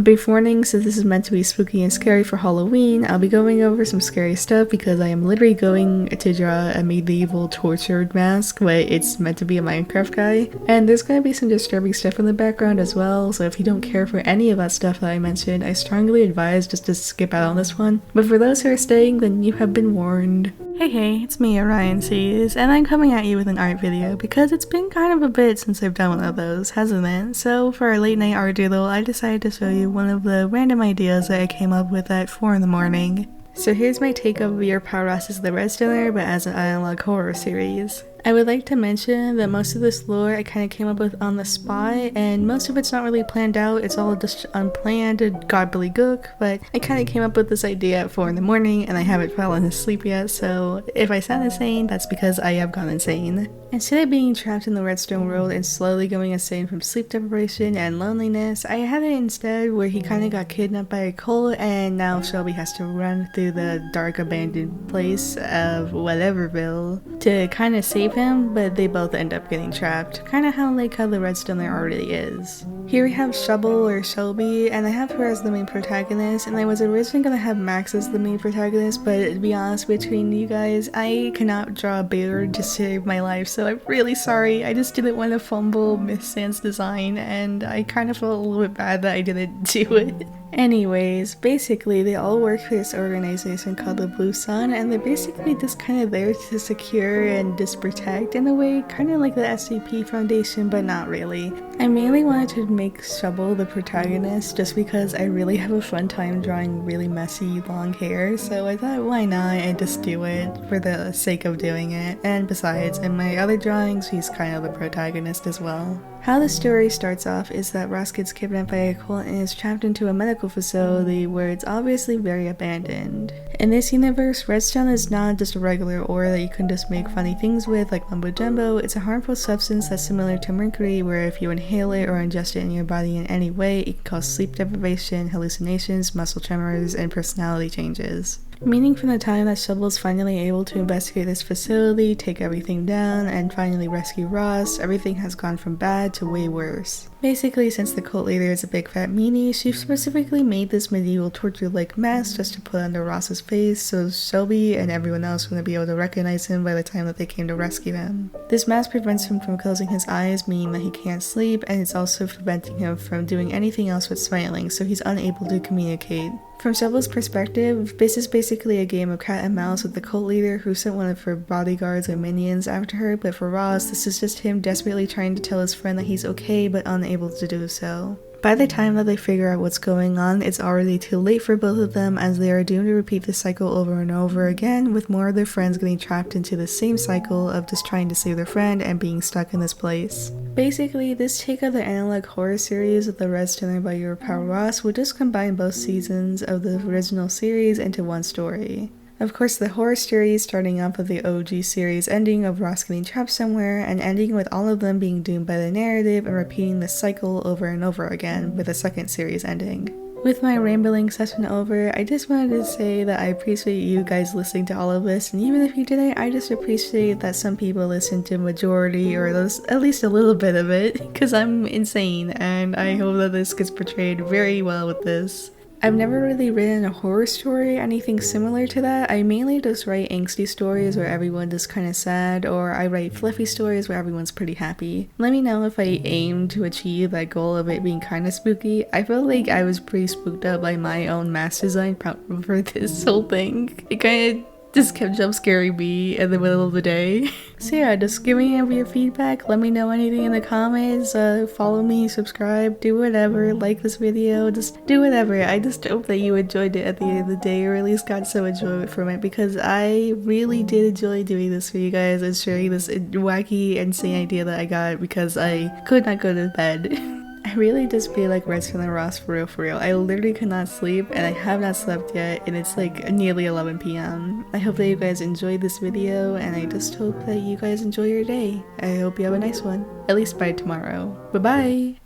A brief warning, since this is meant to be spooky and scary for Halloween, I'll be going over some scary stuff because I am literally going to draw a medieval tortured mask, but it's meant to be a Minecraft guy. And there's going to be some disturbing stuff in the background as well, so if you don't care for any of that stuff that I mentioned, I strongly advise just to skip out on this one. But for those who are staying, then you have been warned. Hey, it's me, Orion Seas, and I'm coming at you with an art video because it's been kind of a bit since I've done one of those, hasn't it? So for our late night art doodle, I decided to show you one of the random ideas that I came up with at 4 in the morning. So here's my take of Your Power as the Redstoner, but as an analog horror series. I would like to mention that most of this lore I kind of came up with on the spot, and most of it's not really planned out, it's all just unplanned and gobbledygook, but I kind of came up with this idea at 4 in the morning and I haven't fallen asleep yet, so if I sound insane, that's because I have gone insane. Instead of being trapped in the redstone world and slowly going insane from sleep deprivation and loneliness, I had it instead where he kind of got kidnapped by a cult and now Shelby has to run through the dark abandoned place of whateverville to kind of save him, but they both end up getting trapped, kind of how the Redstoner already is. Here we have Shovel or Shelby, and I have her as the main protagonist, and I was originally gonna have Max as the main protagonist, but to be honest between you guys, I cannot draw a beard to save my life, so I'm really sorry. I just didn't want to fumble Miss Sand's design, and I kind of felt a little bit bad that I didn't do it. Anyways, basically they all work for this organization called the Blue Sun, and they're basically just kind of there to secure and just protect in a way, kind of like the SCP Foundation, but not really. I mainly wanted to make Shovel the protagonist just because I really have a fun time drawing really messy long hair, so I thought why not and just do it for the sake of doing it. And besides, in my other drawings he's kind of the protagonist as well. How the story starts off is that Ross gets kidnapped by a cult and is trapped into a medical facility where it's obviously very abandoned. In this universe, redstone is not just a regular ore that you can just make funny things with like mumbo jumbo. It's a harmful substance that's similar to mercury, where if you inhale it or ingest it in your body in any way, it can cause sleep deprivation, hallucinations, muscle tremors, and personality changes. Meaning from the time that Shovel's finally able to investigate this facility, take everything down, and finally rescue Ross, everything has gone from bad to way worse. Basically, since the cult leader is a big fat meanie, she specifically made this medieval torture-like mask just to put under Ross's face so Shelby and everyone else wouldn't be able to recognize him by the time that they came to rescue him. This mask prevents him from closing his eyes, meaning that he can't sleep, and it's also preventing him from doing anything else but smiling, so he's unable to communicate. From Shovel's perspective, this is basically a game of cat and mouse with the cult leader who sent one of her bodyguards or minions after her, but for Ross, this is just him desperately trying to tell his friend that he's okay but unable to do so. By the time that they figure out what's going on, it's already too late for both of them as they are doomed to repeat the cycle over and over again, with more of their friends getting trapped into the same cycle of just trying to save their friend and being stuck in this place. Basically, this take of the analog horror series with the Redstoner by Your Power Ross would just combine both seasons of the original series into one story. Of course, the horror series starting off with the OG series ending of Ross getting trapped somewhere and ending with all of them being doomed by the narrative and repeating the cycle over and over again with the second series ending. With my rambling session over, I just wanted to say that I appreciate you guys listening to all of this, and even if you didn't, I just appreciate that some people listen to majority or at least a little bit of it, because I'm insane and I hope that this gets portrayed very well with this. I've never really written a horror story or anything similar to that. I mainly just write angsty stories where everyone's just kind of sad, or I write fluffy stories where everyone's pretty happy. Let me know if I aim to achieve that goal of it being kind of spooky. I feel like I was pretty spooked out by my own mask design for this whole thing. It kind of just kept jump scaring me in the middle of the day. So yeah, just give me your feedback, let me know anything in the comments, follow me, subscribe, do whatever, like this video, just do whatever. I just hope that you enjoyed it at the end of the day, or at least got some enjoyment from it, because I really did enjoy doing this for you guys and sharing this wacky, insane idea that I got because I could not go to bed. I really just feel like Redstoner Ross for real. I literally could not sleep and I have not slept yet, and it's like nearly 11 p.m. I hope that you guys enjoyed this video, and I just hope that you guys enjoy your day. I hope you have a nice one, at least by tomorrow. Bye bye!